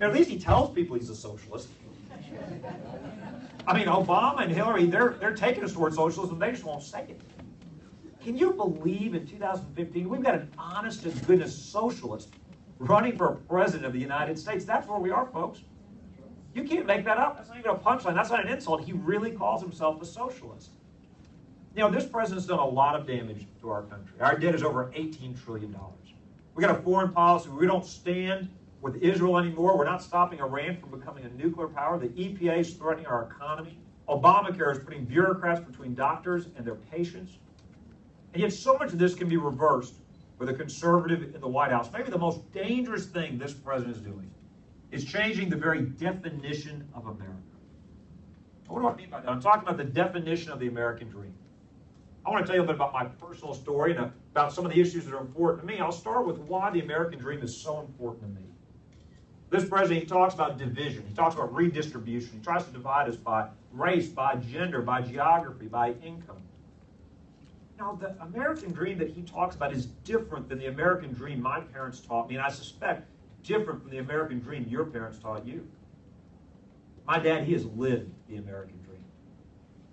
At least he tells people he's a socialist. I mean, Obama and Hillary, they're taking us towards socialism, they just won't say it. Can you believe in 2015, we've got an honest to goodness socialist running for president of the United States? That's where we are, folks. You can't make that up. That's not even a punchline. That's not an insult. He really calls himself a socialist. You know, this president's done a lot of damage to our country. Our debt is over $18 trillion. We got a foreign policy. We don't stand with Israel anymore. We're not stopping Iran from becoming a nuclear power. The EPA is threatening our economy. Obamacare is putting bureaucrats between doctors and their patients. And yet so much of this can be reversed with a conservative in the White House. Maybe the most dangerous thing this president is doing is changing the very definition of America. What do I mean by that? I'm talking about the definition of the American dream. I want to tell you a bit about my personal story and about some of the issues that are important to me. I'll start with why the American dream is so important to me. This president, he talks about division. He talks about redistribution. He tries to divide us by race, by gender, by geography, by income. Now, the American dream that he talks about is different than the American dream my parents taught me, and I suspect different from the American dream your parents taught you. My dad, he has lived the American dream.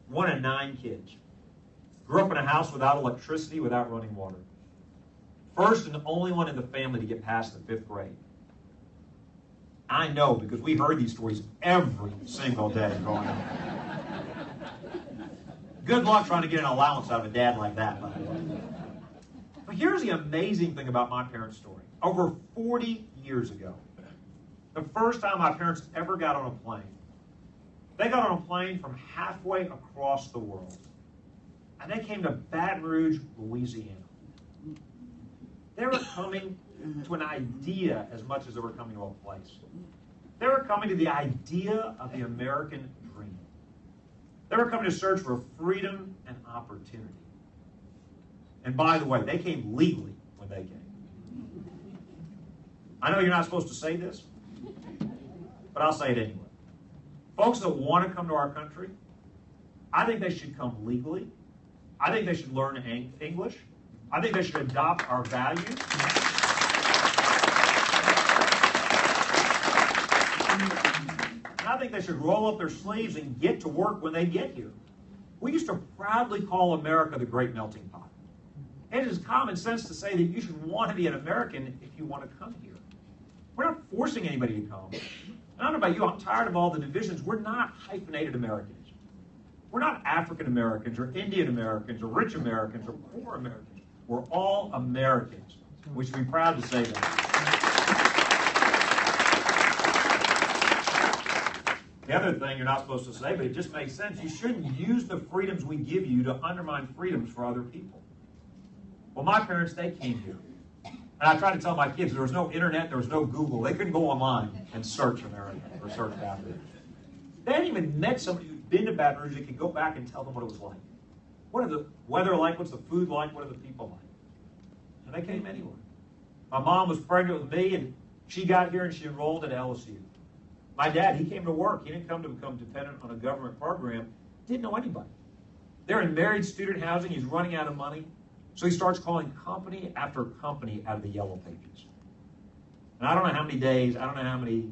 1 of 9 kids. Grew up in a house without electricity, without running water. First and only one in the family to get past the 5th grade. I know because we heard these stories every single day growing up. Good luck trying to get an allowance out of a dad like that, by the way. But here's the amazing thing about my parents' story. Over 40 years ago, the first time my parents ever got on a plane, they got on a plane from halfway across the world. And they came to Baton Rouge, Louisiana. They were coming to an idea as much as they were coming to a place. They were coming to the idea of the American dream. They were coming to search for freedom and opportunity. And by the way, they came legally when they came. I know you're not supposed to say this, but I'll say it anyway. Folks that want to come to our country, I think they should come legally. I think they should learn English. I think they should adopt our values. And I think they should roll up their sleeves and get to work when they get here. We used to proudly call America the great melting pot. It is common sense to say that you should want to be an American if you want to come here. We're not forcing anybody to come. And I don't know about you, I'm tired of all the divisions. We're not hyphenated Americans. We're not African Americans or Indian Americans or rich Americans or poor Americans. We're all Americans. We should be proud to say that. The other thing you're not supposed to say, but it just makes sense, you shouldn't use the freedoms we give you to undermine freedoms for other people. Well, my parents, they came here. And I tried to tell my kids there was no internet, there was no Google. They couldn't go online and search America or search Baton Rouge. They hadn't even met somebody who'd been to Baton Rouge that could go back and tell them what it was like. What are the weather like? What's the food like? What are the people like? And they came anyway. My mom was pregnant with me, and she got here and she enrolled at LSU. My dad, he came to work. He didn't come to become dependent on a government program. Didn't know anybody. They're in married student housing. He's running out of money. So he starts calling company after company out of the yellow pages. And I don't know how many days, I don't know how many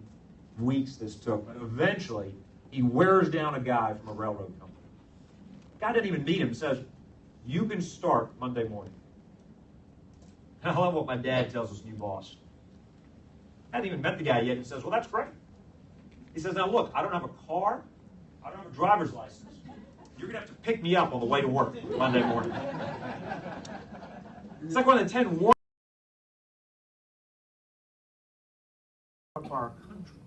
weeks this took, but eventually he wears down a guy from a railroad company. The guy didn't even meet him. Says, you can start Monday morning. And I love what my dad tells his new boss. I hadn't even met the guy yet. He says, well, that's great. He says, now look, I don't have a car. I don't have a driver's license. You're going to have to pick me up on the way to work Monday morning. It's like one of the 10 worst of our country.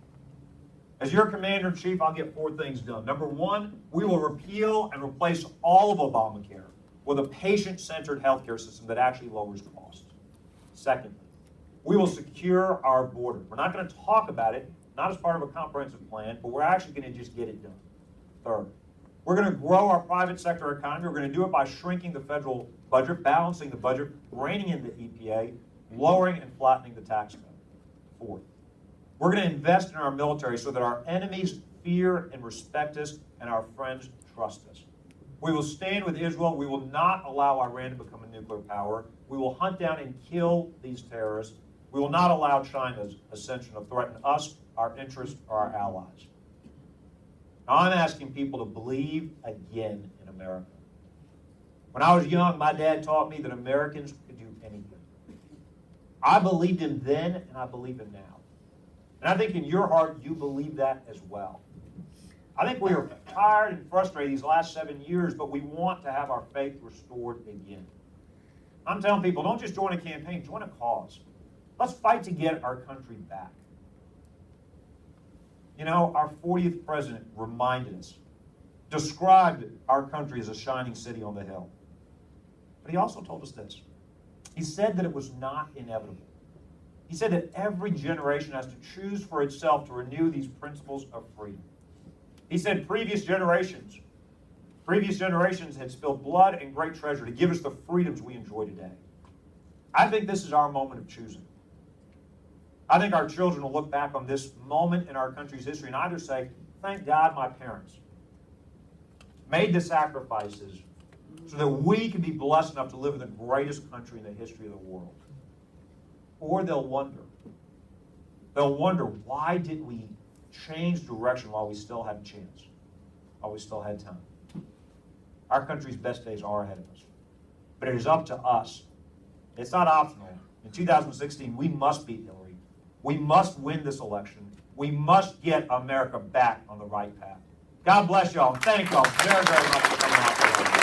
As your commander-in-chief, I'll get 4 things done. Number 1, we will repeal and replace all of Obamacare with a patient-centered healthcare system that actually lowers costs. Secondly, we will secure our border. We're not going to talk about it, not as part of a comprehensive plan, but we're actually going to just get it done. Third, we're going to grow our private sector economy. We're going to do it by shrinking the federal budget, balancing the budget, reining in the EPA, lowering and flattening the tax code. Fourth, we're going to invest in our military so that our enemies fear and respect us and our friends trust us. We will stand with Israel. We will not allow Iran to become a nuclear power. We will hunt down and kill these terrorists. We will not allow China's ascension to threaten us, our interests, or our allies. Now, I'm asking people to believe again in America. When I was young, my dad taught me that Americans could do anything. I believed him then, and I believe him now. And I think in your heart, you believe that as well. I think we are tired and frustrated these last 7 years, but we want to have our faith restored again. I'm telling people, don't just join a campaign, join a cause. Let's fight to get our country back. You know, our 40th president reminded us, described our country as a shining city on the hill. But he also told us this. He said that it was not inevitable. He said that every generation has to choose for itself to renew these principles of freedom. He said previous generations had spilled blood and great treasure to give us the freedoms we enjoy today. I think this is our moment of choosing. I think our children will look back on this moment in our country's history and either say, thank God my parents made the sacrifices so that we can be blessed enough to live in the greatest country in the history of the world. Or they'll wonder, why didn't we change direction while we still had a chance, while we still had time? Our country's best days are ahead of us. But it is up to us. It's not optional. In 2016, we must beat Hillary. We must win this election. We must get America back on the right path. God bless y'all. Thank y'all very, very much for coming out today.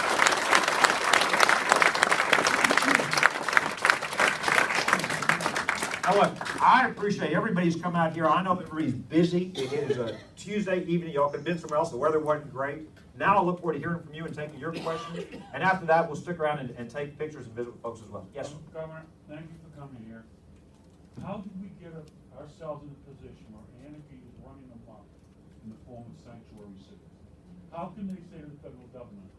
Now look, I appreciate everybody's come out here. I know everybody's busy. It is a Tuesday evening. Y'all could have been somewhere else. The weather wasn't great. Now I look forward to hearing from you and taking your questions. And after that, we'll stick around and take pictures and visit with folks as well. Yes, sir. Governor, thank you for coming here. How did we get ourselves in a position where anarchy is running amok in the form of sanctuary cities? How can they say to the federal government,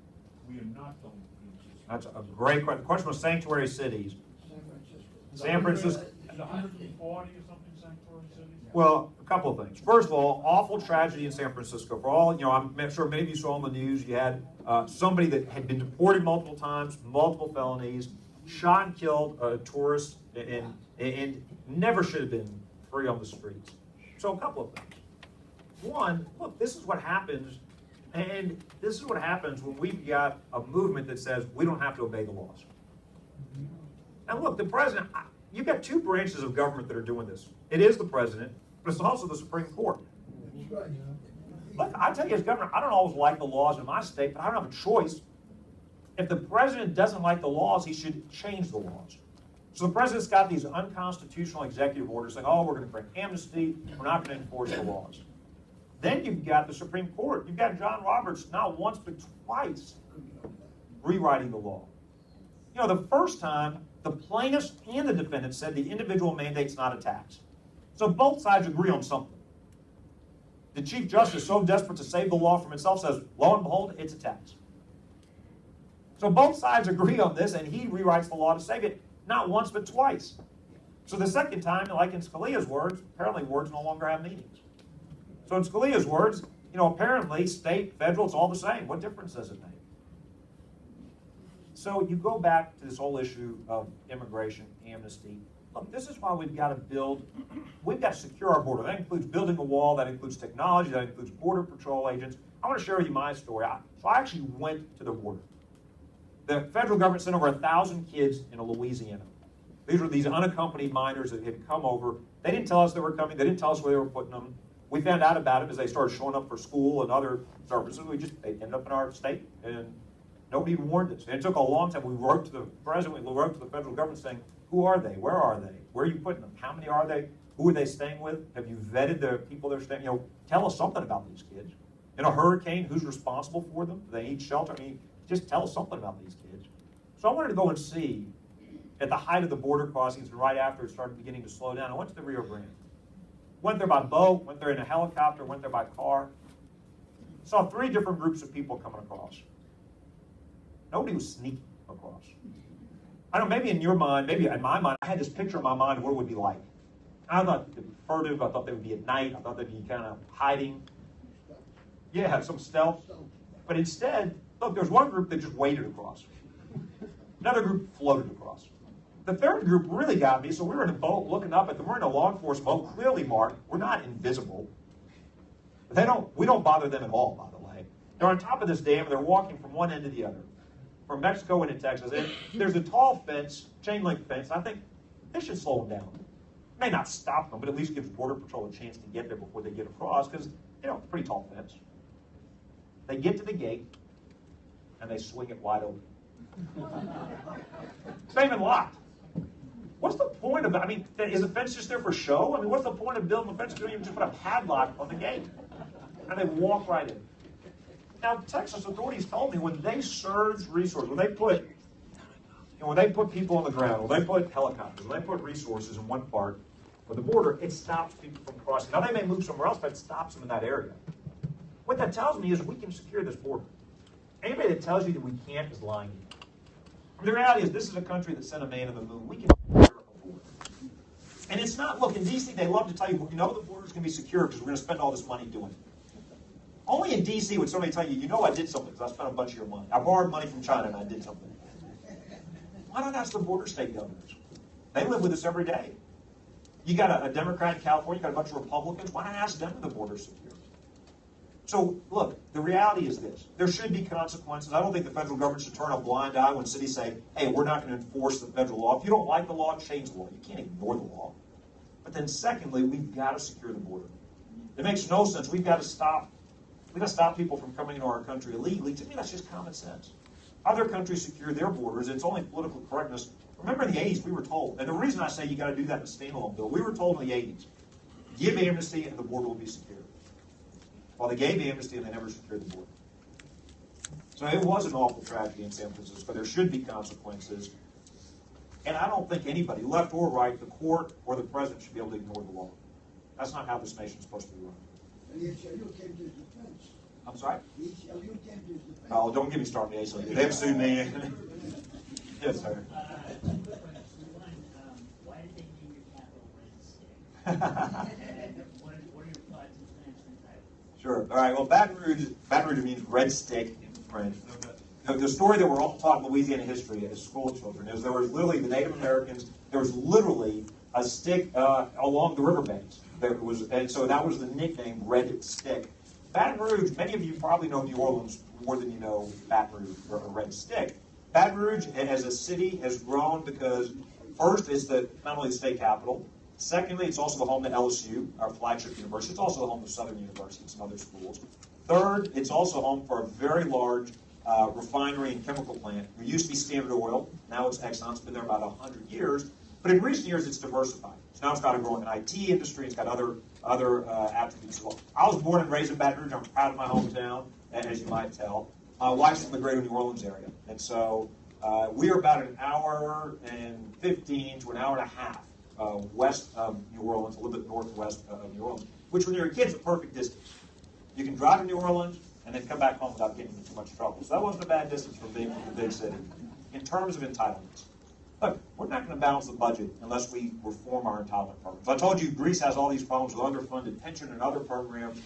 we are not going to do this? That's a great question. The question was sanctuary cities. San Francisco. Is 140 or something sanctuary cities? Well, a couple of things. First of all, awful tragedy in San Francisco. For all, I'm sure many of you saw on the news, you had somebody that had been deported multiple times, multiple felonies, shot and killed a tourist, and never should have been free on the streets. So a couple of things. One, look, this is what happens, and this is what happens when we've got a movement that says we don't have to obey the laws. Now look, the president, you've got two branches of government that are doing this. It is the president, but it's also the Supreme Court. Look, I tell you as governor, I don't always like the laws in my state, but I don't have a choice. If the president doesn't like the laws, he should change the laws. So the president's got these unconstitutional executive orders saying, oh, we're going to grant amnesty, we're not going to enforce the laws. Then you've got the Supreme Court. You've got John Roberts not once but twice rewriting the law. You know, the first time, the plaintiffs and the defendants said the individual mandate's not a tax. So both sides agree on something. The Chief Justice, so desperate to save the law from itself, says, lo and behold, it's a tax. So both sides agree on this, and he rewrites the law to save it, not once but twice. So the second time, like in Scalia's words, apparently words no longer have meanings. So in Scalia's words, apparently state, federal, it's all the same. What difference does it make? So you go back to this whole issue of immigration, amnesty. Look, this is why we've got to secure our border. That includes building a wall, that includes technology, that includes border patrol agents. I want to share with you my story. So I actually went to the border. The federal government sent over 1,000 kids into Louisiana. These were these unaccompanied minors that had come over. They didn't tell us they were coming. They didn't tell us where they were putting them. We found out about them as they started showing up for school and other services. They ended up in our state, and nobody warned us. And it took a long time. We wrote to the president, we wrote to the federal government saying, who are they? Where are they? Where are you putting them? How many are they? Who are they staying with? Have you vetted the people they're staying? Tell us something about these kids. In a hurricane, who's responsible for them? Do they need shelter? Just tell us something about these kids. So I wanted to go and see at the height of the border crossings and right after it started beginning to slow down. I went to the Rio Grande. Went there by boat, went there in a helicopter, went there by car. Saw 3 different groups of people coming across. Nobody was sneaking across. I don't know, maybe in your mind, maybe in my mind, I had this picture in my mind of what it would be like. I thought they'd be furtive, I thought they would be at night, I thought they'd be kind of hiding. Yeah, some stealth. But instead, look, there's one group that just waded across. Another group floated across. The third group really got me. So we were in a boat looking up at them. We're in a law enforcement boat, clearly marked. We're not invisible. We don't bother them at all, by the way. They're on top of this dam, and they're walking from one end to the other, from Mexico into Texas. And there's a tall fence, chain link fence. I think this should slow them down. It may not stop them, but at least gives Border Patrol a chance to get there before they get across, because, it's a pretty tall fence. They get to the gate, and they swing it wide open. It's not even locked. What's the point of it? I mean, is the fence just there for show? I mean, what's the point of building a fence if you don't even just put a padlock on the gate? And they walk right in. Now, Texas authorities told me when they surge resources, when they put people on the ground, when they put helicopters, when they put resources in one part of the border, it stops people from crossing. Now, they may move somewhere else, but it stops them in that area. What that tells me is we can secure this border. Anybody that tells you that we can't is lying to you. I mean, the reality is this is a country that sent a man to the moon. We can secure a border. And it's not, look, in D.C., they love to tell you, the border's going to be secure because we're going to spend all this money doing it. Only in D.C. would somebody tell you, I did something because I spent a bunch of your money. I borrowed money from China and I did something. Why not ask the border state governors? They live with us every day. You got a Democrat in California, you got a bunch of Republicans. Why not ask them if the border's secure? So, look, the reality is this. There should be consequences. I don't think the federal government should turn a blind eye when cities say, hey, we're not going to enforce the federal law. If you don't like the law, change the law. You can't ignore the law. But then secondly, we've got to secure the border. It makes no sense. We've got to stop people from coming into our country illegally. To me, that's just common sense. Other countries secure their borders. It's only political correctness. Remember in the 80s, we were told, and the reason I say you got to do that in a standalone bill, we were told in the 80s, give amnesty and the border will be secure. Well, they gave amnesty and they never secured the border. So it was an awful tragedy in San Francisco. There should be consequences. And I don't think anybody, left or right, the court or the president should be able to ignore the law. That's not how this nation's supposed to be run. I'm sorry? Oh, don't get me started with the ACLU. They've sued me. Yes, sir. Why did they name your capital Red Stick? What are your thoughts and plans for the title? Sure. All right. Well, Baton Rouge means red stick in French. The story that we're all taught in Louisiana history as school children is there was literally the Native Americans. There was literally a stick along the riverbanks. And so that was the nickname, Red Stick. Baton Rouge. Many of you probably know New Orleans more than you know Baton Rouge or Red Stick. Baton Rouge, as a city, has grown because first, it's not only the state capital. Secondly, it's also the home to LSU, our flagship university. It's also the home of Southern universities and other schools. Third, it's also home for a very large refinery and chemical plant. It used to be Standard Oil. Now it's Exxon. It's been there about 100 years. But in recent years, it's diversified. So now it's got a growing IT industry. It's got other attributes as well. I was born and raised in Baton Rouge. I'm proud of my hometown, as you might tell. My wife's from the greater New Orleans area. And so we are about an hour and 15 to an hour and a half west of New Orleans, a little bit northwest of New Orleans, which when you're a kid is a perfect distance. You can drive to New Orleans and then come back home without getting into too much trouble. So that wasn't a bad distance from being from the big city. In terms of entitlements, look, we're not going to balance the budget unless we reform our entitlement programs. I told you Greece has all these problems with underfunded pension and other programs.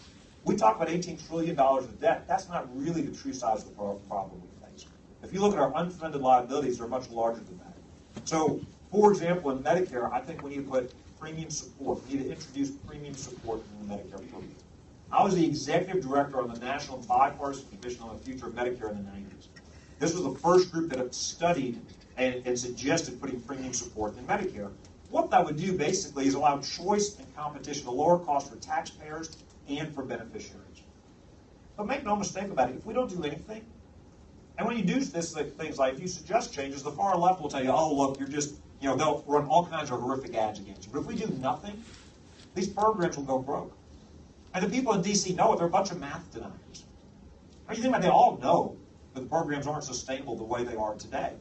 We talk about $18 trillion of debt. That's not really the true size of the problem we face. If you look at our unfunded liabilities, they're much larger than that. So, for example, in Medicare, I think we need to put premium support. We need to introduce premium support in the Medicare program. I was the executive director on the National Bipartisan Commission on the Future of Medicare in the 90s. This was the first group that had studied and suggested putting premium support in Medicare. What that would do basically is allow choice and competition to lower costs for taxpayers and for beneficiaries. But make no mistake about it, if we don't do anything, and when you do this, things like if you suggest changes, the far left will tell you, oh, look, you're just, they'll run all kinds of horrific ads against you. But if we do nothing, these programs will go broke. And the people in D.C. know it. They're a bunch of math deniers. What do you think about it? They all know that the programs aren't sustainable the way they are today.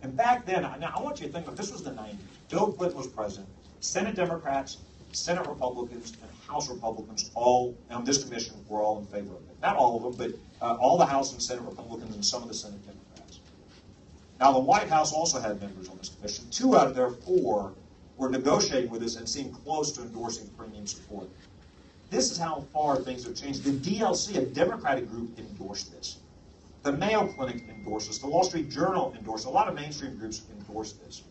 And back then, now I want you to think of this was the 90s. Bill Clinton was president. Senate Democrats, Senate Republicans, and House Republicans all on this commission were all in favor of it. Not all of them, but all the House and Senate Republicans and some of the Senate Democrats. Now, the White House also had members on this commission. 2 out of their 4 were negotiating with us and seemed close to endorsing premium support. This is how far things have changed. The DLC, a Democratic group, endorsed this. The Mayo Clinic endorsed this. The Wall Street Journal endorsed it. A lot of mainstream groups endorsed this.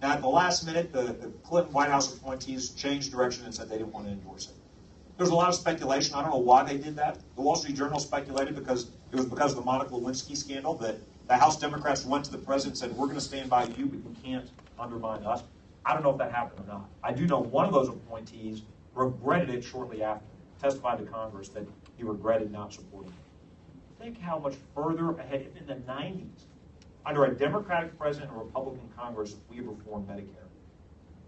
Now, at the last minute, the Clinton White House appointees changed direction and said they didn't want to endorse it. There's a lot of speculation. I don't know why they did that. The Wall Street Journal speculated because it was because of the Monica Lewinsky scandal that the House Democrats went to the president and said, we're going to stand by you, but you can't undermine us. I don't know if that happened or not. I do know one of those appointees regretted it shortly after, testified to Congress that he regretted not supporting it. Think how much further ahead, in the 90s, under a Democratic president and a Republican Congress, we have reformed Medicare.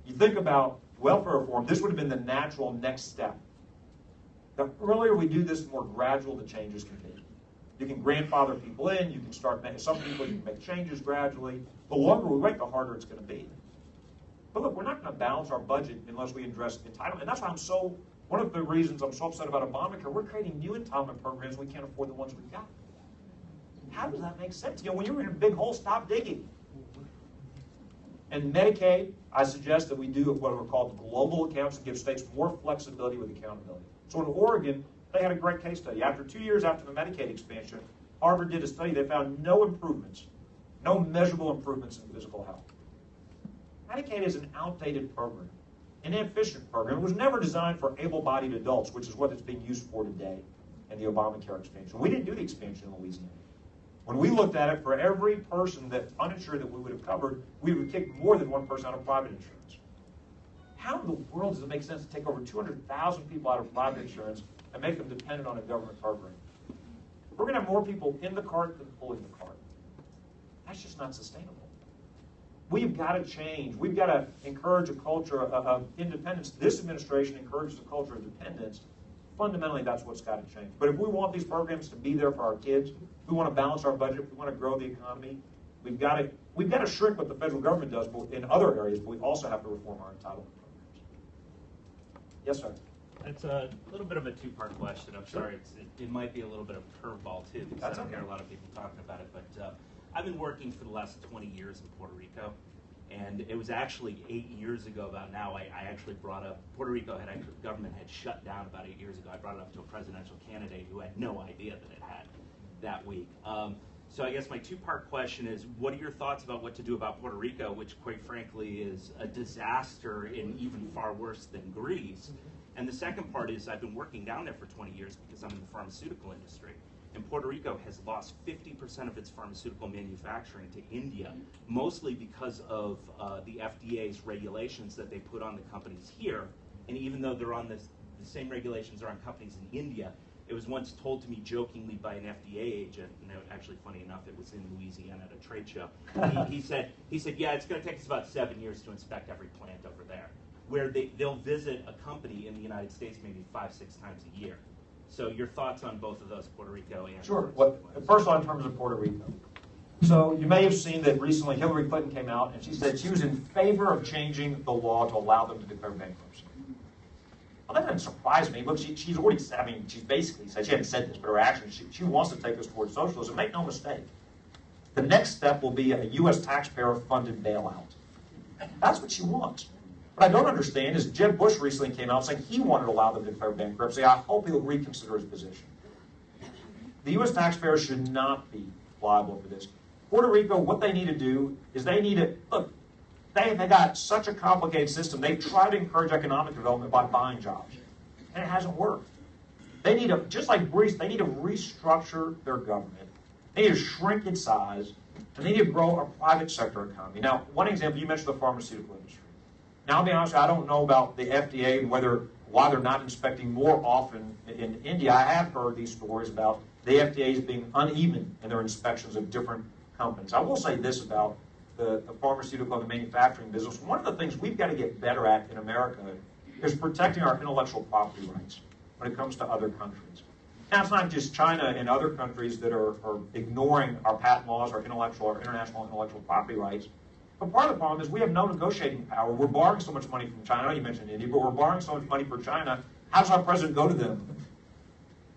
You think about welfare reform, this would have been the natural next step. The earlier we do this, the more gradual the changes can be. You can grandfather people in, you can start making, some people you can make changes gradually. The longer we wait, the harder it's going to be. But look, we're not going to balance our budget unless we address entitlement. And that's why one of the reasons I'm so upset about Obamacare, we're creating new entitlement programs, we can't afford the ones we've got. How does that make sense? When you're in a big hole, stop digging. And Medicaid, I suggest that we do what are called global accounts and give states more flexibility with accountability. So in Oregon, they had a great case study. After 2 years after the Medicaid expansion, Harvard did a study. They found no improvements, no measurable improvements in physical health. Medicaid is an outdated program, an inefficient program. It was never designed for able-bodied adults, which is what it's being used for today in the Obamacare expansion. We didn't do the expansion in Louisiana. When we looked at it, for every person that's uninsured that we would have covered, we would kick more than one person out of private insurance. How in the world does it make sense to take over 200,000 people out of private insurance and make them dependent on a government program? We're going to have more people in the cart than pulling the cart. That's just not sustainable. We've got to change. We've got to encourage a culture of independence. This administration encourages a culture of dependence. Fundamentally, that's what's got to change. But if we want these programs to be there for our kids, if we want to balance our budget, if we want to grow the economy, we've got to shrink what the federal government does in other areas, but we also have to reform our entitlement programs. Yes, sir. It's a little bit of a two-part question. I'm sorry, it might be a little bit of a curveball too, because I don't hear a lot of people talking about it. But I've been working for the last 20 years in Puerto Rico, and it was actually 8 years ago about now I actually brought up, Puerto Rico government had shut down about 8 years ago. I brought it up to a presidential candidate who had no idea that it had that week. So I guess my two-part question is, what are your thoughts about what to do about Puerto Rico, which quite frankly is a disaster and even far worse than Greece? And the second part is, I've been working down there for 20 years because I'm in the pharmaceutical industry. And Puerto Rico has lost 50% of its pharmaceutical manufacturing to India, mostly because of the FDA's regulations that they put on the companies here. And even though they're on the same regulations are on companies in India, it was once told to me jokingly by an FDA agent, and actually funny enough, it was in Louisiana at a trade show. He said, yeah, it's going to take us about 7 years to inspect every plant over there, where they'll visit a company in the United States maybe 5-6 times a year. So your thoughts on both of those, Puerto Rico and... Sure. First of all, in terms of Puerto Rico. So you may have seen that recently Hillary Clinton came out and she said she was in favor of changing the law to allow them to declare bankruptcy. Well, that doesn't surprise me. Look, she's already said, I mean, she's basically said, she hasn't said this, but her actions, she wants to take us towards socialism. Make no mistake. The next step will be a U.S. taxpayer-funded bailout. That's what she wants. What I don't understand is Jeb Bush recently came out saying he wanted to allow them to declare bankruptcy. I hope he'll reconsider his position. The U.S. taxpayers should not be liable for this. Puerto Rico, what they need to do is they need to, look, they got such a complicated system. They've tried to encourage economic development by buying jobs, and it hasn't worked. They need to, just like Greece, they need to restructure their government. They need to shrink its size, and they need to grow a private sector economy. Now, one example, you mentioned the pharmaceutical industry. Now, I'll be honest, I don't know about the FDA and why they're not inspecting more often in India. I have heard these stories about the FDA being uneven in their inspections of different companies. I will say this about the pharmaceutical and the manufacturing business. One of the things we've got to get better at in America is protecting our intellectual property rights when it comes to other countries. Now, it's not just China and other countries that are ignoring our patent laws, our international intellectual property rights. But part of the problem is we have no negotiating power. We're borrowing so much money from China. I know you mentioned India, but we're borrowing so much money for China. How does our president go to them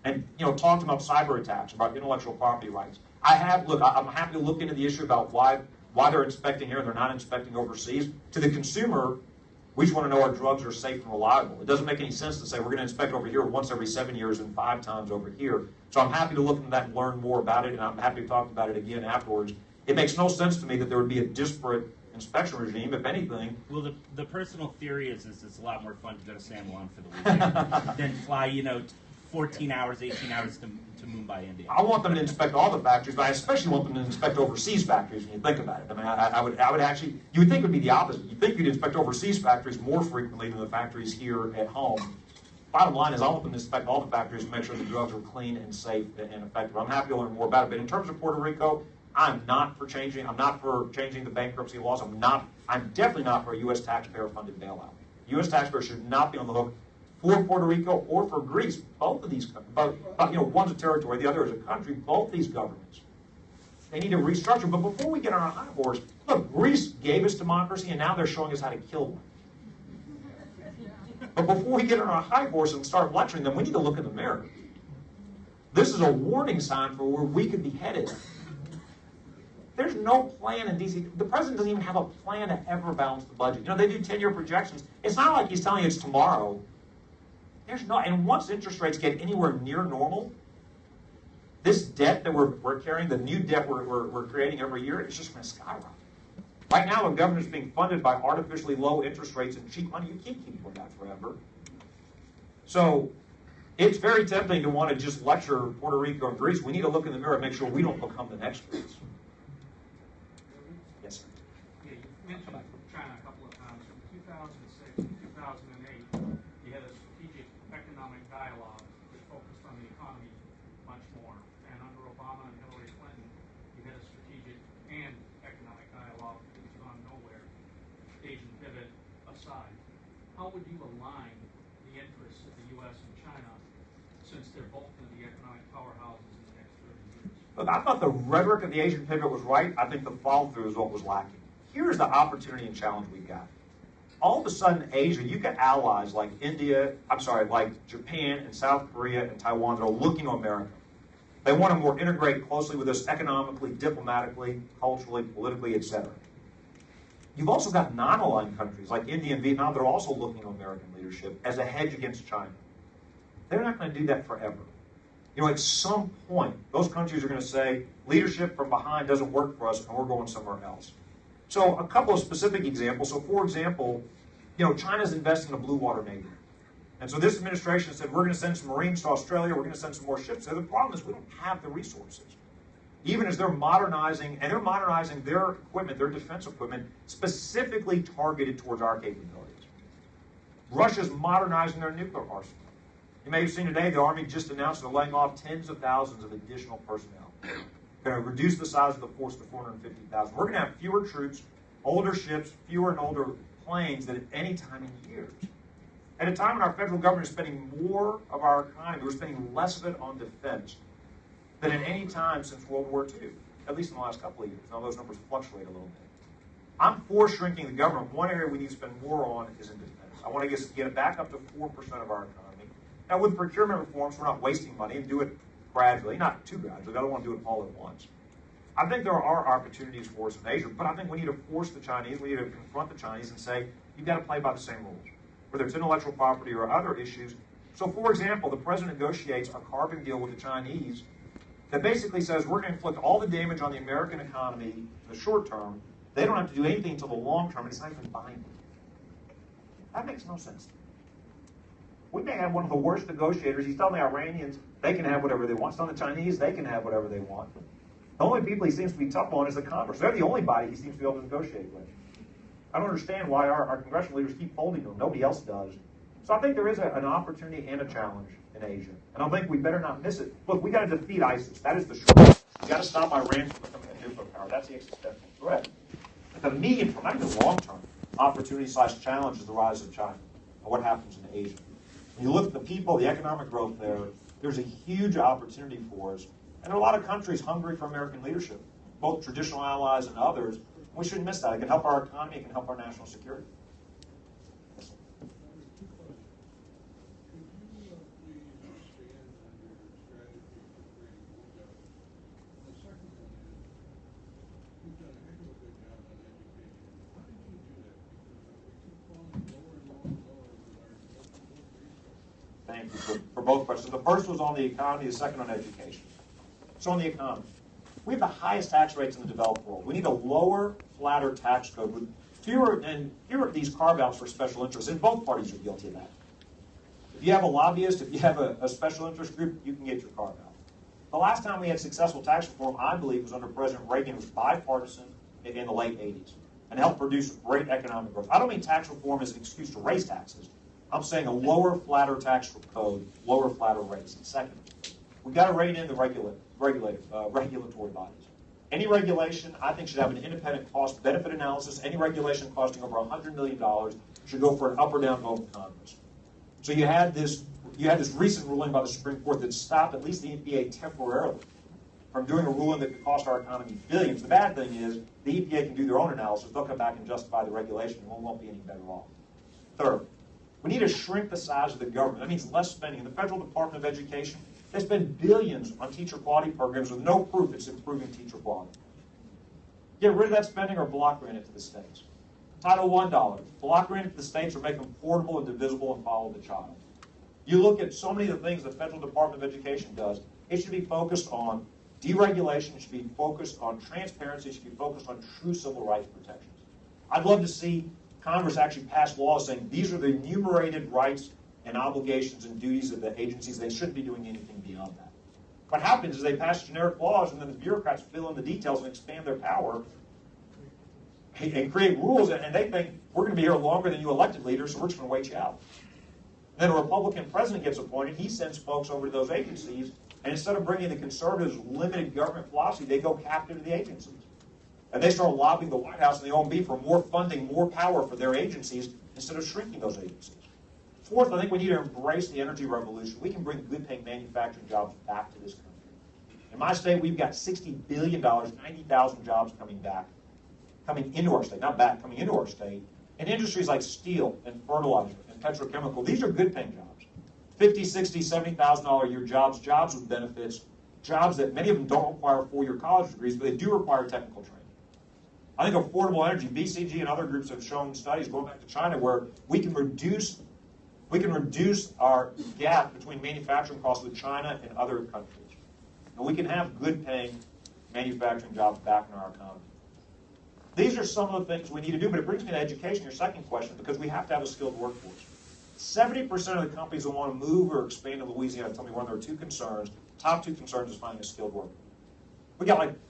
and talk to them about cyber attacks, about intellectual property rights? I'm happy to look into the issue about why they're inspecting here and they're not inspecting overseas. To the consumer, we just want to know our drugs are safe and reliable. It doesn't make any sense to say we're going to inspect over here once every 7 years and 5 times over here. So I'm happy to look into that and learn more about it, and I'm happy to talk about it again afterwards. It makes no sense to me that there would be a disparate inspection regime. If anything, Well, the personal theory is it's a lot more fun to go to San Juan for the weekend than fly, 14 hours, 18 hours to Mumbai, India. I want them to inspect all the factories, but I especially want them to inspect overseas factories when you think about it. I mean, I would actually, you would think it would be the opposite. You'd think you'd inspect overseas factories more frequently than the factories here at home. Bottom line is I want them to inspect all the factories and make sure the drugs are clean and safe and effective. I'm happy to learn more about it, but in terms of Puerto Rico, I'm not for changing the bankruptcy laws. I'm definitely not for a U.S. taxpayer-funded bailout. U.S. taxpayers should not be on the hook for Puerto Rico or for Greece. Both of these, one's a territory, the other is a country. Both these governments, they need to restructure. But before we get on our high horse, look, Greece gave us democracy, and now they're showing us how to kill one. But before we get on our high horse and start lecturing them, we need to look in the mirror. This is a warning sign for where we could be headed. There's no plan in D.C. The president doesn't even have a plan to ever balance the budget. They do 10-year projections. It's not like he's telling you it's tomorrow. And once interest rates get anywhere near normal, this debt that we're carrying, the new debt we're creating every year, it's just going to skyrocket. Right now, the government's being funded by artificially low interest rates and cheap money. You can't keep doing that forever. So it's very tempting to want to just lecture Puerto Rico and Greece. We need to look in the mirror and make sure we don't become the next Greece. Yes, sir. Yeah, you mentioned China a couple of times. From 2006 to 2008, you had a strategic economic dialogue that focused on the economy much more. And under Obama and Hillary Clinton, you had a strategic and economic dialogue that has gone nowhere, Asian pivot aside. How would you align the interests of the U.S. and China, since they're both going to be economic powerhouses in the next 30 years? Look, I thought the rhetoric of the Asian pivot was right. I think the follow-through is what was lacking. Here's the opportunity and challenge we've got. All of a sudden, Asia, you get allies like like Japan and South Korea and Taiwan that are looking to America. They want to more integrate closely with us economically, diplomatically, culturally, politically, etc. You've also got non-aligned countries like India and Vietnam that are also looking to American leadership as a hedge against China. They're not going to do that forever. At some point, those countries are going to say, leadership from behind doesn't work for us, and we're going somewhere else. So a couple of specific examples. So for example, China's investing in a blue water navy. And so this administration said, we're going to send some Marines to Australia, we're going to send some more ships there. The problem is we don't have the resources. Even as they're modernizing their equipment, their defense equipment, specifically targeted towards our capabilities. Russia's modernizing their nuclear arsenal. You may have seen today the Army just announced they're laying off tens of thousands of additional personnel. Going to reduce the size of the force to 450,000. We're going to have fewer troops, older ships, fewer and older planes than at any time in years. At a time when our federal government is spending more of our economy, we're spending less of it on defense than at any time since World War II, at least in the last couple of years. Now those numbers fluctuate a little bit. I'm for shrinking the government. One area we need to spend more on is in defense. I want to get it back up to 4% of our economy. Now with procurement reforms, we're not wasting money and do it gradually, not too gradually. I don't want to do it all at once. I think there are opportunities for us in Asia, but I think we need to force the Chinese, we need to confront the Chinese and say, you've got to play by the same rules, whether it's intellectual property or other issues. So for example, the president negotiates a carbon deal with the Chinese that basically says we're going to inflict all the damage on the American economy in the short term. They don't have to do anything until the long term, and it's not even binding. That makes no sense. We may have one of the worst negotiators. He's telling the Iranians they can have whatever they want. He's telling the Chinese they can have whatever they want. The only people he seems to be tough on is the Congress. They're the only body he seems to be able to negotiate with. I don't understand why our congressional leaders keep holding them. Nobody else does. So I think there is an opportunity and a challenge in Asia. And I think we better not miss it. Look, we got to defeat ISIS. That is the short. We got to stop Iran from becoming a nuclear power. That's the existential threat. But the medium term, not even long term, opportunity/challenge is the rise of China and what happens in Asia. When you look at the people, the economic growth there, there's a huge opportunity for us. And there are a lot of countries hungry for American leadership, both traditional allies and others. We shouldn't miss that. It can help our economy. It can help our national security. Thank you for both questions. The first was on the economy, the second on education. So on the economy, We have the highest tax rates in the developed world. We need a lower, flatter tax code with fewer of these carve-outs for special interests, and both parties are guilty of that. If you have a lobbyist, if you have a special interest group, you can get your carve-out. The last time we had successful tax reform, I believe, was under President Reagan. It was bipartisan in the late 80s and helped produce great economic growth. I don't mean tax reform as an excuse to raise taxes. I'm saying a lower, flatter tax code, lower, flatter rates. And second, we've got to rein in the regulatory bodies. Any regulation, I think, should have an independent cost-benefit analysis. Any regulation costing over $100 million should go for an up or down vote in Congress. So you had this recent ruling by the Supreme Court that stopped at least the EPA temporarily from doing a ruling that could cost our economy billions. The bad thing is the EPA can do their own analysis. They'll come back and justify the regulation, and we won't be any better off. Third, we need to shrink the size of the government. That means less spending. In the Federal Department of Education, they spend billions on teacher quality programs with no proof it's improving teacher quality. Get rid of that spending or block grant it to the states. Title I dollars, block grant it to the states or make them portable and divisible and follow the child. You look at so many of the things the Federal Department of Education does, it should be focused on deregulation, it should be focused on transparency, it should be focused on true civil rights protections. I'd love to see Congress actually pass laws saying these are the enumerated rights and obligations and duties of the agencies. They shouldn't be doing anything beyond that. What happens is they pass generic laws and then the bureaucrats fill in the details and expand their power and create rules, and they think we're going to be here longer than you elected leaders, so we're just going to wait you out. Then a Republican president gets appointed, he sends folks over to those agencies, and instead of bringing the conservatives' limited government philosophy, they go captive to the agencies. And they start lobbying the White House and the OMB for more funding, more power for their agencies, instead of shrinking those agencies. Fourth, I think we need to embrace the energy revolution. We can bring good-paying manufacturing jobs back to this country. In my state, we've got $60 billion, 90,000 jobs coming into our state, not back, coming into our state, in industries like steel and fertilizer and petrochemical. These are good-paying jobs. $50,000, $60,000, $70,000 a year jobs with benefits, jobs that many of them don't require four-year college degrees, but they do require technical training. I think affordable energy, BCG and other groups have shown studies going back to China where we can reduce our gap between manufacturing costs with China and other countries. And we can have good-paying manufacturing jobs back in our economy. These are some of the things we need to do, but it brings me to education, your second question, because we have to have a skilled workforce. 70% of the companies that want to move or expand to Louisiana tell me one of their two concerns. Top two concerns is finding a skilled worker.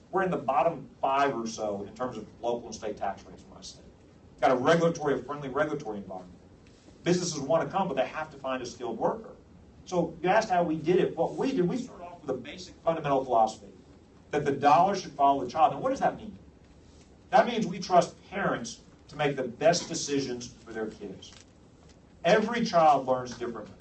We're in the bottom 5 or so in terms of local and state tax rates in my state. Got a friendly regulatory environment. Businesses want to come, but they have to find a skilled worker. So you asked how we did it. What we did, we started off with a basic fundamental philosophy that the dollar should follow the child. And what does that mean? That means we trust parents to make the best decisions for their kids. Every child learns differently.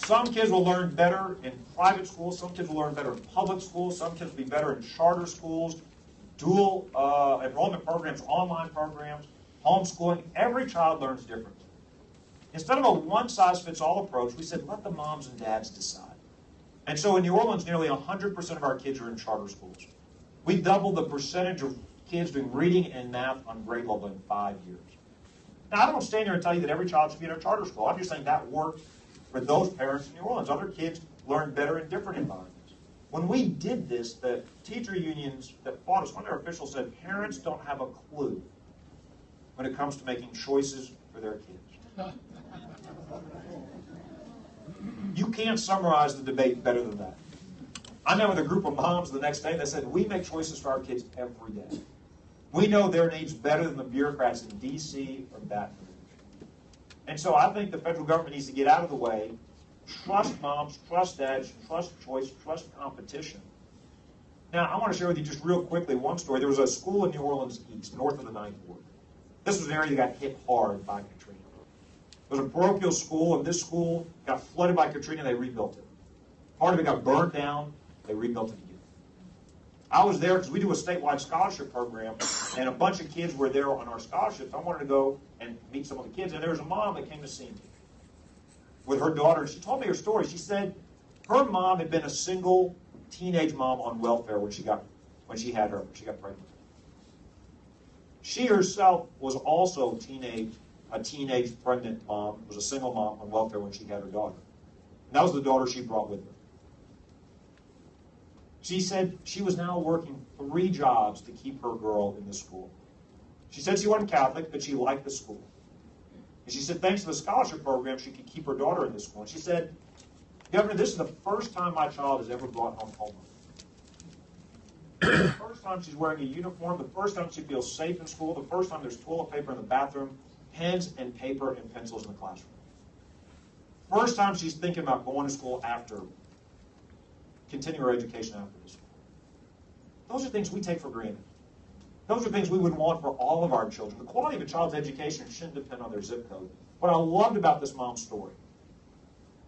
Some kids will learn better in private schools. Some kids will learn better in public schools. Some kids will be better in charter schools, dual enrollment programs, online programs, homeschooling. Every child learns differently. Instead of a one-size-fits-all approach, we said, let the moms and dads decide. And so in New Orleans, nearly 100% of our kids are in charter schools. We doubled the percentage of kids doing reading and math on grade level in 5 years. Now, I don't stand here and tell you that every child should be in a charter school. I'm just saying that worked for those parents in New Orleans. Other kids learn better in different environments. When we did this, the teacher unions that fought us, one of their officials said, parents don't have a clue when it comes to making choices for their kids. You can't summarize the debate better than that. I met with a group of moms the next day that said, we make choices for our kids every day. We know their needs better than the bureaucrats in D.C. or Baton Rouge. And so I think the federal government needs to get out of the way, trust moms, trust dads, trust choice, trust competition. Now, I want to share with you just real quickly one story. There was a school in New Orleans East, north of the Ninth Ward. This was an area that got hit hard by Katrina. It was a parochial school, and this school got flooded by Katrina, and they rebuilt it. Part of it got burned down, they rebuilt it again. I was there because we do a statewide scholarship program, and a bunch of kids were there on our scholarships. I wanted to go and meet some of the kids, and there was a mom that came to see me with her daughter, and she told me her story. She said her mom had been a single teenage mom on welfare when she got pregnant. She herself was also a teenage pregnant mom, was a single mom on welfare when she had her daughter. And that was the daughter she brought with her. She said she was now working 3 jobs to keep her girl in the school. She said she wasn't Catholic, but she liked the school. And she said thanks to the scholarship program, she could keep her daughter in the school. And she said, Governor, this is the first time my child has ever brought home homework. The first time she's wearing a uniform, the first time she feels safe in school, the first time there's toilet paper in the bathroom, pens and paper and pencils in the classroom. First time she's thinking about going to school after, continuing her education after this school. Those are things we take for granted. Those are things we would want for all of our children. The quality of a child's education shouldn't depend on their zip code. What I loved about this mom's story,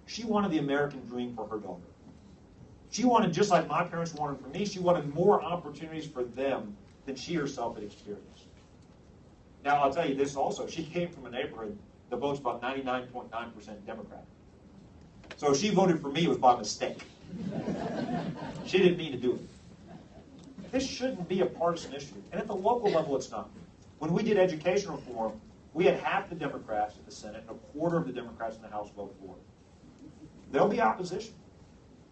she wanted the American dream for her daughter. She wanted, just like my parents wanted for me, she wanted more opportunities for them than she herself had experienced. Now, I'll tell you this also. She came from a neighborhood that votes about 99.9% Democrat. So if she voted for me, it was by mistake. She didn't mean to do it. This shouldn't be a partisan issue. And at the local level, it's not. When we did education reform, we had half the Democrats in the Senate and a quarter of the Democrats in the House vote for it. There'll be opposition.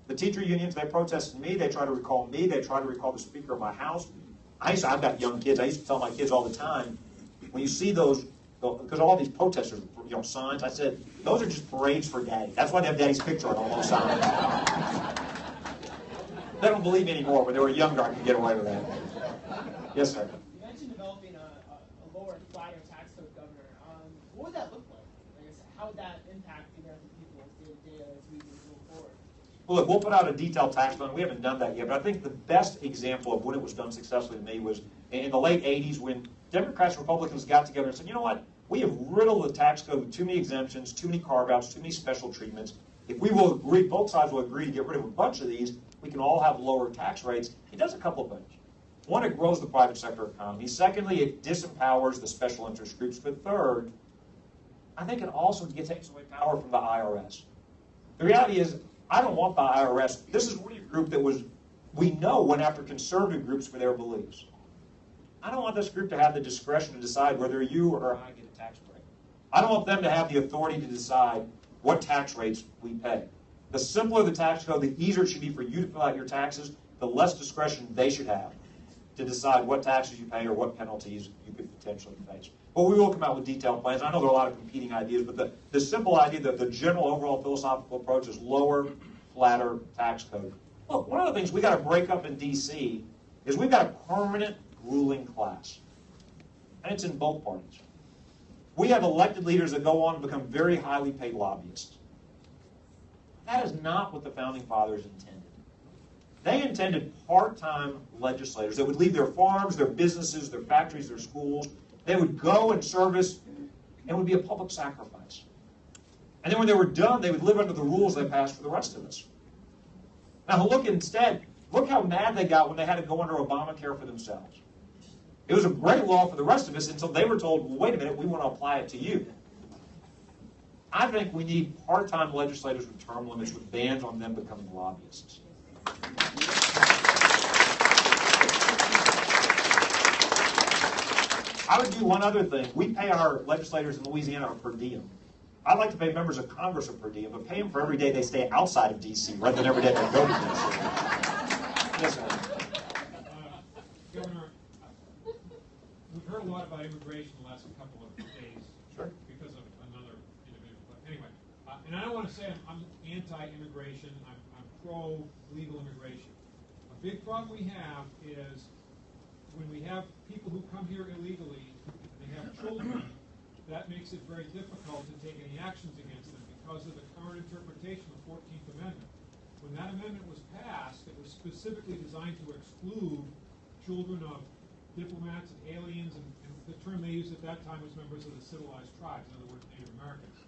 The teacher unions, they protested me. They try to recall me. They try to recall the Speaker of my House. I've got young kids. I used to tell my kids all the time, when you see those, because all these protesters, signs, I said, those are just parades for Daddy. That's why they have Daddy's picture on all those signs. They don't believe me anymore. When they were younger, I could get away with that. Yes, sir. You mentioned developing a lower, flatter tax code, Governor. What would that look like? I guess, how would that impact the American people day to day as we move forward? Well, look, we'll put out a detailed tax plan. We haven't done that yet, but I think the best example of when it was done successfully to me was in the late 80s when Democrats and Republicans got together and said, you know what, we have riddled the tax code with too many exemptions, too many carve-outs, too many special treatments. If we will agree, both sides will agree to get rid of a bunch of these, we can all have lower tax rates. It does a couple of things. One, it grows the private sector economy. Secondly, it disempowers the special interest groups. But third, I think it also takes away power from the IRS. The reality is, I don't want the IRS. This is really a group that we know went after conservative groups for their beliefs. I don't want this group to have the discretion to decide whether you or I get a tax break. I don't want them to have the authority to decide what tax rates we pay. The simpler the tax code, the easier it should be for you to fill out your taxes, the less discretion they should have to decide what taxes you pay or what penalties you could potentially face. But we will come out with detailed plans. I know there are a lot of competing ideas, but the simple idea, the general overall philosophical approach is lower, flatter tax code. Look, one of the things we got to break up in D.C. is we've got a permanent ruling class. And it's in both parties. We have elected leaders that go on to become very highly paid lobbyists. That is not what the Founding Fathers intended. They intended part-time legislators that would leave their farms, their businesses, their factories, their schools. They would go and service, and it would be a public sacrifice. And then when they were done, they would live under the rules they passed for the rest of us. Now look how mad they got when they had to go under Obamacare for themselves. It was a great law for the rest of us until they were told, well, wait a minute, we want to apply it to you. I think we need part-time legislators with term limits with bans on them becoming lobbyists. I would do one other thing. We pay our legislators in Louisiana a per diem. I'd like to pay members of Congress a per diem, but pay them for every day they stay outside of D.C. rather than every day they go to D.C. Yes, sir. Governor, we've heard a lot about immigration the last couple of days. Sure. Because of another individual. But anyway, and I don't want to say I'm anti-immigration. I'm pro-legal immigration. A big problem we have is when we have people who come here illegally and they have children, that makes it very difficult to take any actions against them because of the current interpretation of the 14th Amendment. When that amendment was passed, it was specifically designed to exclude children of diplomats and aliens, and the term they used at that time was members of the civilized tribes, in other words, Native Americans.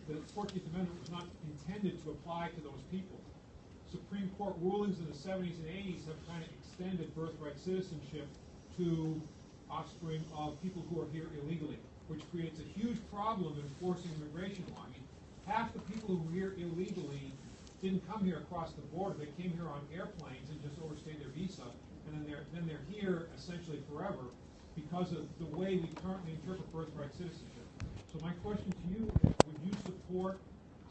The 14th Amendment was not intended to apply to those people. Supreme Court rulings in the 70s and 80s have kind of extended birthright citizenship to offspring of people who are here illegally, which creates a huge problem in enforcing immigration law. I mean, half the people who are here illegally didn't come here across the border. They came here on airplanes and just overstayed their visa, and then they're here essentially forever because of the way we currently interpret birthright citizenship. So my question to you is, would you support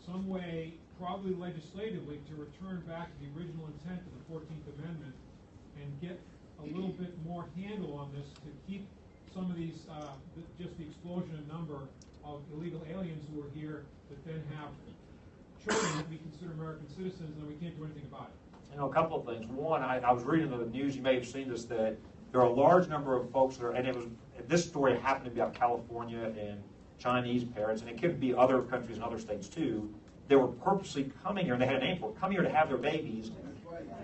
some way, probably legislatively, to return back to the original intent of the 14th Amendment and get a little bit more handle on this to keep some of these, just the explosion in number of illegal aliens who are here that then have children that we consider American citizens and we can't do anything about it. You know, a couple of things. One, I was reading the news, you may have seen this, that there are a large number of folks that are, and this story happened to be about California and Chinese parents, and it could be other countries and other states too. They were purposely coming here, and they had a name for it, coming here to have their babies,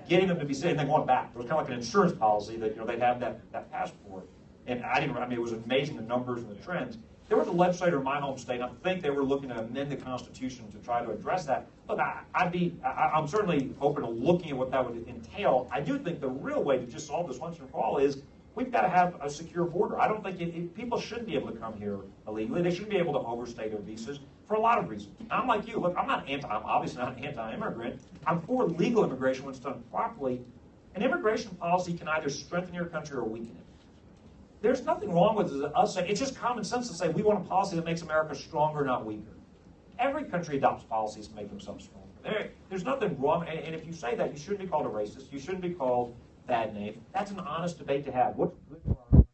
getting them to be sick, and then going back. It was kind of like an insurance policy that, you know, they'd have that passport. And it was amazing, the numbers and the trends. There was a legislator in my home state, and I think they were looking to amend the Constitution to try to address that. Look, I'm certainly open to looking at what that would entail. I do think the real way to just solve this once and for all is we've got to have a secure border. I don't think people shouldn't be able to come here illegally. They shouldn't be able to overstay their visas for a lot of reasons. I'm like you. Look, I'm obviously not anti-immigrant. I'm for legal immigration when it's done properly. An immigration policy can either strengthen your country or weaken it. There's nothing wrong with us saying, it's just common sense to say we want a policy that makes America stronger, not weaker. Every country adopts policies to make themselves stronger. There's nothing wrong, and if you say that, you shouldn't be called a racist, you shouldn't be called bad name. That's an honest debate to have. What's good for our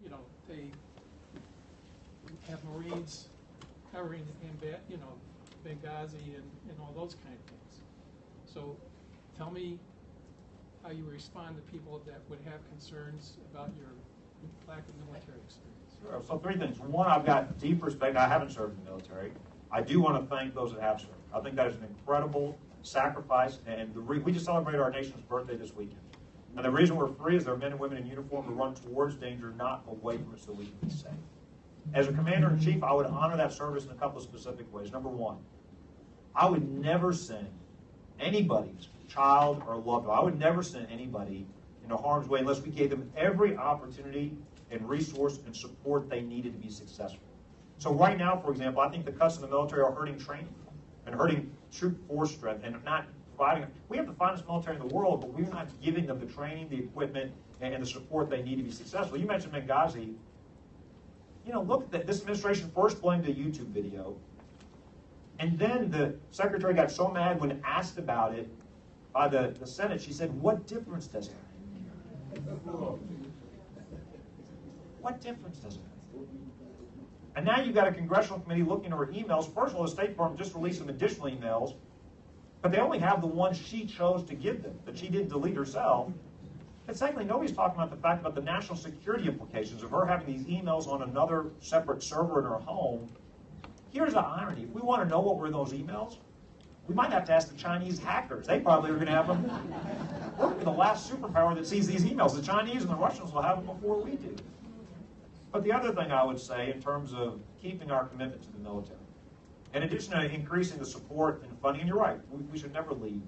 you know, they have Marines covering Benghazi and all those kind of things. So tell me how you respond to people that would have concerns about your lack of military experience. Sure. So three things. One, I've got deep respect. I haven't served in the military. I do want to thank those that have served. I think that is an incredible sacrifice, and we just celebrated our nation's birthday this weekend. And the reason we're free is there are men and women in uniform who run towards danger, not away from it, so we can be safe. As a commander-in-chief, I would honor that service in a couple of specific ways. Number one, I would never send anybody's child or loved one. I would never send anybody into harm's way unless we gave them every opportunity and resource and support they needed to be successful. So right now, for example, I think the cuts in the military are hurting training and hurting troop force strength and not providing. We have the finest military in the world, but we're not giving them the training, the equipment, and the support they need to be successful. You mentioned Benghazi. You know, look at that. This administration first blamed a YouTube video, and then the secretary got so mad when asked about it by the Senate, she said, "What difference does it make? What difference does it make?" And now you've got a congressional committee looking at her emails. First of all, the State Department just released some additional emails, but they only have the ones she chose to give them, that she didn't delete herself. And secondly, nobody's talking about the fact about the national security implications of her having these emails on another separate server in her home. Here's the irony. If we want to know what were in those emails, we might have to ask the Chinese hackers. They probably are going to have them. We're the last superpower that sees these emails. The Chinese and the Russians will have them before we do. But the other thing I would say in terms of keeping our commitment to the military, in addition to increasing the support and funding, and you're right, we should never leave.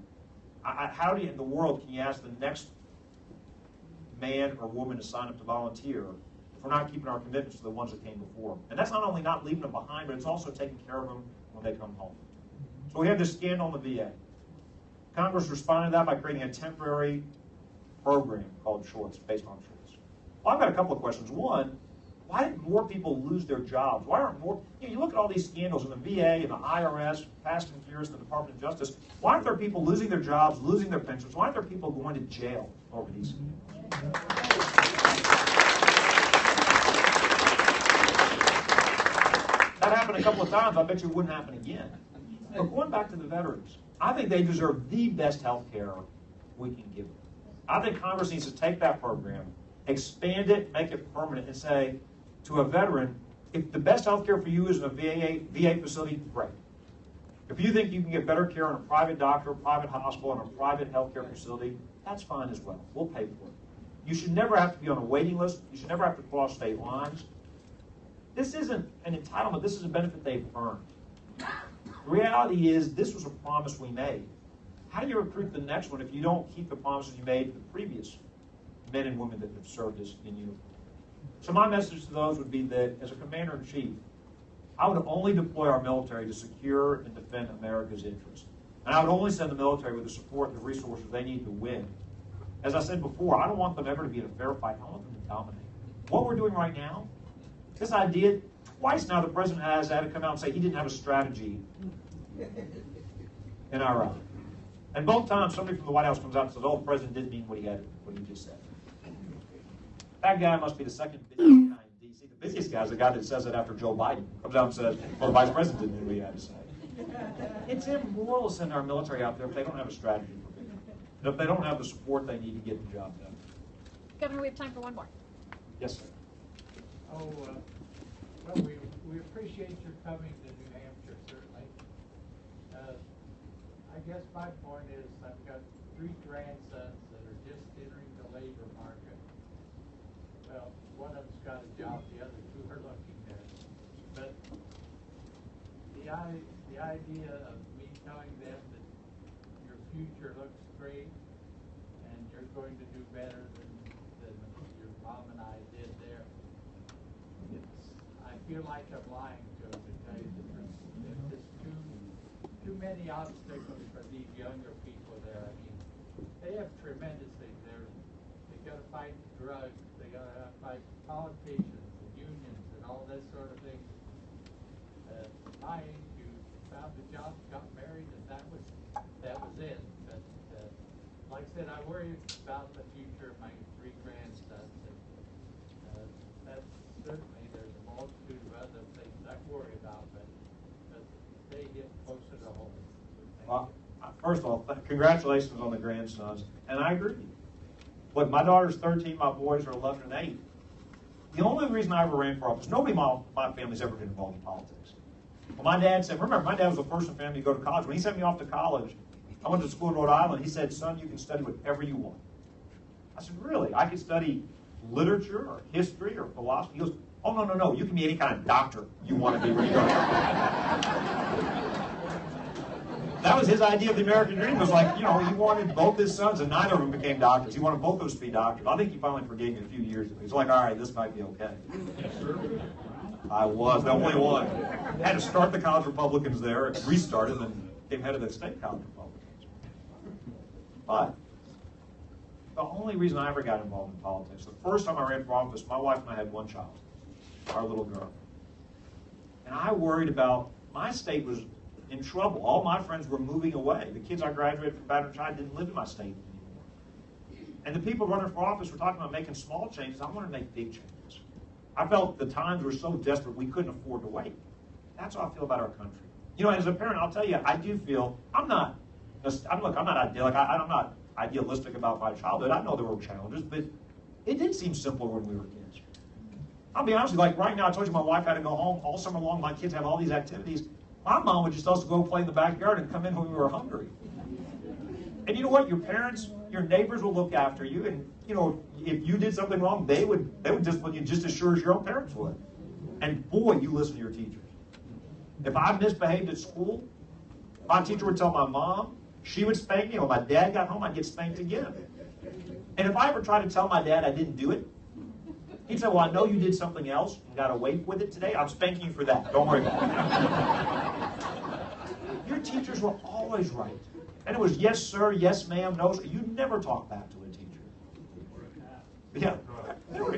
How in the world can you ask the next man or woman to sign up to volunteer if we're not keeping our commitments to the ones that came before them? And that's not only not leaving them behind, but it's also taking care of them when they come home. So we have this scandal on the VA. Congress responded to that by creating a temporary program called Shorts, based on Shorts. Well, I've got a couple of questions. One, Why did more people lose their jobs? Why aren't more, you look at all these scandals in the VA and the IRS, Fast and Furious, the Department of Justice. Why aren't there people losing their jobs, losing their pensions? Why aren't there people going to jail over these scandals? That happened a couple of times. I bet you it wouldn't happen again. But going back to the veterans, I think they deserve the best health care we can give them. I think Congress needs to take that program, expand it, make it permanent, and say to a veteran, if the best health care for you is in a VA facility, great. If you think you can get better care in a private doctor, private hospital, and a private health care facility, that's fine as well. We'll pay for it. You should never have to be on a waiting list. You should never have to cross state lines. This isn't an entitlement. This is a benefit they've earned. The reality is this was a promise we made. How do you recruit the next one if you don't keep the promises you made to the previous men and women that have served us in uniform? So my message to those would be that as a commander-in-chief, I would only deploy our military to secure and defend America's interests. And I would only send the military with the support and the resources they need to win. As I said before, I don't want them ever to be in a fair fight. I want them to dominate. What we're doing right now, this idea, twice now the president has had to come out and say he didn't have a strategy in Iraq. And both times somebody from the White House comes out and says, oh, the president didn't mean what he just said. That guy must be the second busiest guy in D.C. The busiest guy is the guy that says it after Joe Biden comes out and says, well, the vice president didn't mean what he had to say. It's immoral to send our military out there if they don't have a strategy for victory. And if they don't have the support they need to get the job done. Governor, we have time for one more. Yes, sir. Well, we appreciate your coming to New Hampshire, certainly. I guess my point is I've got 3 grandsons that are just entering the labor market. Well, one of them's got a job, the other 2 are looking there. But the idea of me telling them that your future looks great and you're going to do better than your mom and I did there, I feel like I'm lying to them, to tell you the truth. There's just too many obstacles for these younger people there. I mean, they have tremendous things. They got to fight drugs. They got to fight politicians and unions and all this sort of thing. My age, you found a job, got married, and that was it. But like I said, I worry about the future of my 3 grandsons, and that's certainly there's a multitude of other things I worry about, but they get closer to home. Well, first of all, congratulations on the grandsons, and I agree. Look, my daughter's 13, my boys are 11 and 8. The only reason I ever ran for office, nobody in my family's ever been involved in politics. Well, my dad said, remember, my dad was the first in the family to go to college. When he sent me off to college, I went to school in Rhode Island. He said, son, you can study whatever you want. I said, really? I could study literature or history or philosophy? He goes, oh, no. You can be any kind of doctor you want to be when you go to college. That was his idea of the American dream. It was like, he wanted both his sons, and neither of them became doctors. He wanted both of those to be doctors. I think he finally forgave me a few years ago. He's like, all right, this might be okay. I was the only one. Had to start the college Republicans there, restarted, and then became head of the state college Republicans. But the only reason I ever got involved in politics, the first time I ran for office, my wife and I had one child, our little girl. And I worried about, my state was in trouble. All my friends were moving away. The kids I graduated from Baton Rouge didn't live in my state anymore. And the people running for office were talking about making small changes. I wanted to make big changes. I felt the times were so desperate we couldn't afford to wait. That's how I feel about our country. As a parent, I'll tell you, I do feel, I'm not idyllic. I'm not idealistic about my childhood. I know there were challenges, but it did seem simpler when we were kids. I'll be honest with you, like right now, I told you my wife had to go home all summer long. My kids have all these activities. My mom would just tell us to go play in the backyard and come in when we were hungry. And you know what? Your parents, your neighbors will look after you, and if you did something wrong, they would discipline you just as sure as your own parents would. And boy, you listen to your teachers. If I misbehaved at school, my teacher would tell my mom, she would spank me. When my dad got home, I'd get spanked again. And if I ever tried to tell my dad I didn't do it, he'd say, well, I know you did something else and got away with it today. I'm spanking you for that. Don't worry about it. Your teachers were always right. And it was yes, sir, yes, ma'am, no, sir. You never talk back to a teacher. Yeah.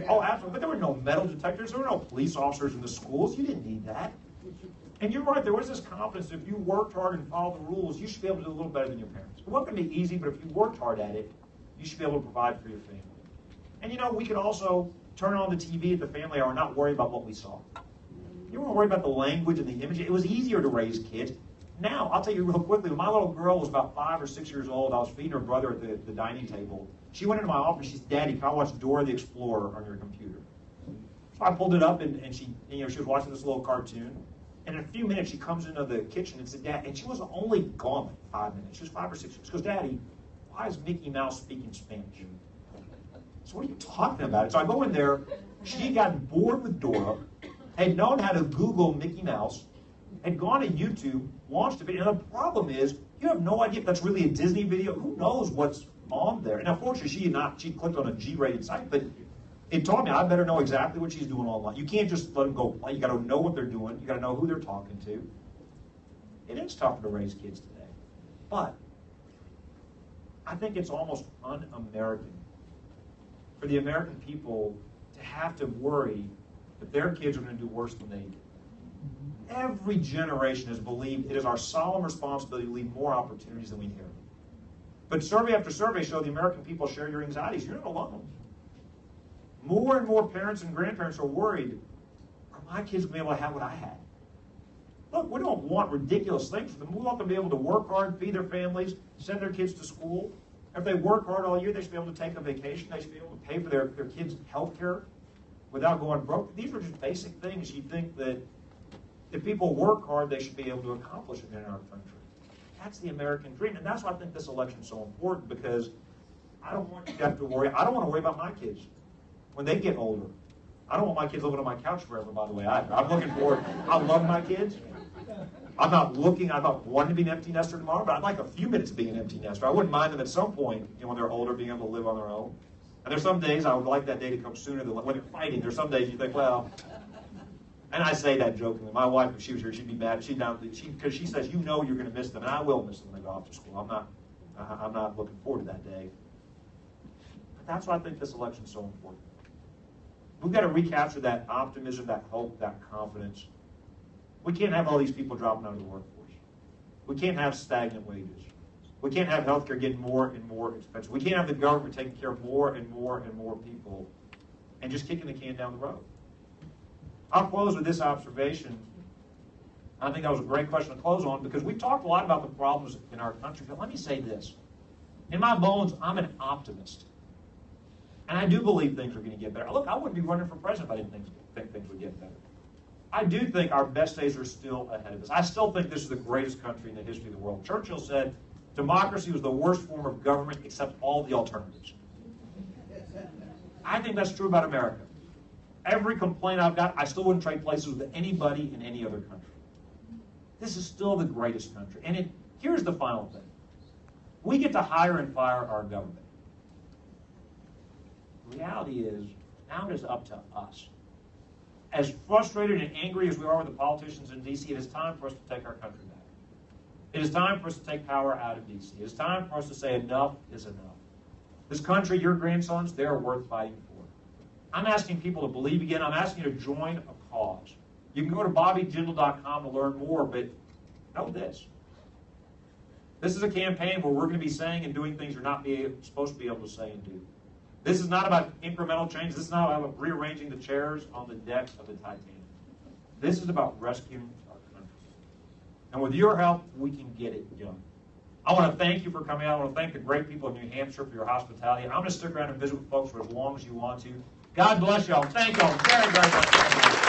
Oh, absolutely. But there were no metal detectors. There were no police officers in the schools. You didn't need that. And you're right. There was this confidence that if you worked hard and followed the rules, you should be able to do a little better than your parents. It wasn't going to be easy, but if you worked hard at it, you should be able to provide for your family. And we could also turn on the TV at the family hour and not worry about what we saw. You weren't worried about the language and the image. It was easier to raise kids. Now, I'll tell you real quickly, when my little girl was about 5 or 6 years old, I was feeding her brother at the dining table. She went into my office. She said, "Daddy, can I watch Dora the Explorer on your computer?" So I pulled it up, and she, she was watching this little cartoon. And in a few minutes, she comes into the kitchen and said, "Dad," and she was only gone like 5 minutes. She was 5 or 6 years. She goes, "Daddy, why is Mickey Mouse speaking Spanish?" So what are you talking about? So I go in there. She had gotten bored with Dora, had known how to Google Mickey Mouse, had gone to YouTube, launched a video. And the problem is, you have no idea if that's really a Disney video. Who knows what's on there? And unfortunately, she clicked on a G-rated site, but it taught me I better know exactly what she's doing online. You can't just let them go play. You got to know what they're doing. You got to know who they're talking to. It is tougher to raise kids today, but I think it's almost un-American for the American people to have to worry that their kids are going to do worse than they do. Every generation has believed it is our solemn responsibility to leave more opportunities than we inherit. But survey after survey show the American people share your anxieties. You're not alone. More and more parents and grandparents are worried, are my kids going to be able to have what I had? Look, we don't want ridiculous things for them. We want them to be able to work hard, feed their families, send their kids to school. If they work hard all year, they should be able to take a vacation. They should be able to pay for their kids' health care without going broke. These are just basic things you think that if people work hard, they should be able to accomplish it in our country. That's the American dream. And that's why I think this election is so important, because I don't want you to have to worry. I don't want to worry about my kids when they get older. I don't want my kids living on my couch forever, by the way, either. I'm looking forward. I love my kids. I'm not wanting to be an empty nester tomorrow, but I'd like a few minutes being an empty nester. I wouldn't mind them at some point, when they're older, being able to live on their own. And there's some days I would like that day to come sooner than when they're fighting. There's some days you think, well, and I say that jokingly. My wife, if she was here, she'd be mad. Because she says, you're going to miss them, and I will miss them when they go off to school. I'm not looking forward to that day. But that's why I think this election is so important. We've got to recapture that optimism, that hope, that confidence. We can't have all these people dropping out of the workforce. We can't have stagnant wages. We can't have healthcare getting more and more expensive. We can't have the government taking care of more and more and more people and just kicking the can down the road. I'll close with this observation. I think that was a great question to close on, because we've talked a lot about the problems in our country. But let me say this. In my bones, I'm an optimist. And I do believe things are going to get better. Look, I wouldn't be running for president if I didn't think things would get better. I do think our best days are still ahead of us. I still think this is the greatest country in the history of the world. Churchill said, democracy was the worst form of government except all the alternatives. I think that's true about America. Every complaint I've got, I still wouldn't trade places with anybody in any other country. This is still the greatest country. And here's the final thing. We get to hire and fire our government. The reality is, now it is up to us. As frustrated and angry as we are with the politicians in D.C., it is time for us to take our country back. It is time for us to take power out of D.C. It is time for us to say enough is enough. This country, your grandsons, they are worth fighting for. I'm asking people to believe again. I'm asking you to join a cause. You can go to bobbyjindal.com to learn more, but know this. This is a campaign where we're going to be saying and doing things you're not supposed to be able to say and do. This is not about incremental change. This is not about rearranging the chairs on the decks of the Titanic. This is about rescuing our country. And with your help, we can get it done. I want to thank you for coming out. I want to thank the great people of New Hampshire for your hospitality. I'm going to stick around and visit with folks for as long as you want to. God bless y'all. Thank y'all very, very much.